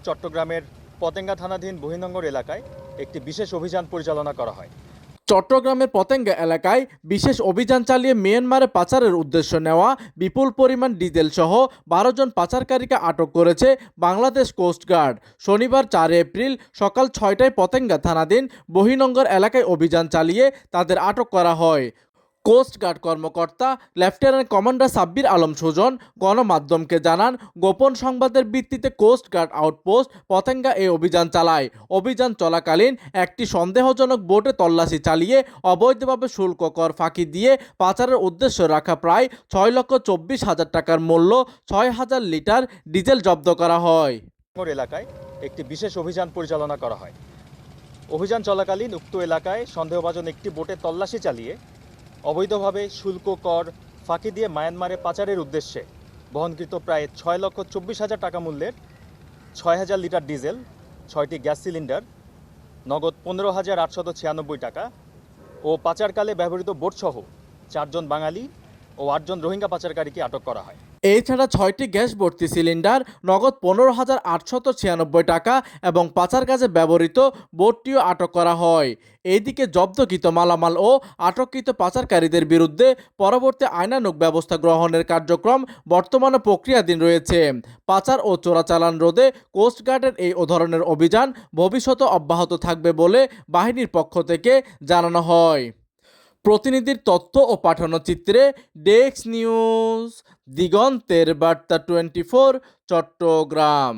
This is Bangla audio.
চট্টগ্রামের পতেঙ্গা থানাধীন বহির্নগর এলাকায় একটি বিশেষ অভিযান পরিচালনা করা হয়। চট্টগ্রামের পতেঙ্গা এলাকায় বিশেষ অভিযান চালিয়ে মিয়ানমারে পাচারের উদ্দেশ্য নেওয়া বিপুল পরিমাণ ডিজেল সহ 12 জন পাচারকারীকে আটক করেছে বাংলাদেশ কোস্টগার্ড। শনিবার 4 এপ্রিল সকাল 6টায় পতেঙ্গা থানাধীন বহির্নগর এলাকায় অভিযান চালিয়ে তাদের আটক করা হয়। কোস্টগার্ড কর্মকর্তা লেফটেন্যান্ট কমান্ডার সাব্বির আলম সুজন গণমাধ্যমকে জানান, গোপন সংবাদের ভিত্তিতে কোস্টগার্ড আউটপোস্ট পতেঙ্গা এই অভিযান চালায়। অভিযান চলাকালীন একটি সন্দেহজনক বোটে তল্লাশি চালিয়ে অবৈধভাবে শুল্ক কর ফাঁকি দিয়ে পাচারের উদ্দেশ্য রাখা প্রায় 6,24,000 টাকার মূল্য 6,000 লিটার ডিজেল জব্দ করা হয়। এলাকায় একটি বিশেষ অভিযান পরিচালনা করা হয়। অভিযান চলাকালীন উক্ত এলাকায় সন্দেহভাজন একটি বোটে তল্লাশি চালিয়ে অবৈধভাবে শুল্ক কর ফাঁকি দিয়ে মায়ানমারে পাচারের উদ্দেশ্যে বহনকৃত প্রায় 6,24,000 টাকা মূল্যের 6,000 লিটার ডিজেল, 6টি গ্যাস সিলিন্ডার, নগদ 15,896 টাকা ও পাচারকালে ব্যবহৃত বোটসহ 4 জন বাঙালি ও 8 জন রোহিঙ্গা পাচারকারীকে আটক করা হয়। এছাড়া 6টি গ্যাস ভর্তি সিলিন্ডার, নগদ 15,896 টাকা এবং পাচার কাজে ব্যবহৃত বোটটিও আটক করা হয়। এদিকে জব্দকৃত মালামাল ও আটককৃত পাচারকারীদের বিরুদ্ধে পরবর্তী আইনানুগ ব্যবস্থা গ্রহণের কার্যক্রম বর্তমানে প্রক্রিয়াধীন রয়েছে। পাচার ও চোরাচালান রোধে কোস্টগার্ডের এই ধরনের অভিযান ভবিষ্যতে অব্যাহত থাকবে বলে বাহিনীর পক্ষ থেকে জানানো হয়। প্রতিনিধির তথ্য ও পাঠানো চিত্রে ডেস্ক নিউজ, দিগন্তের বার্তা 24, চট্টগ্রাম।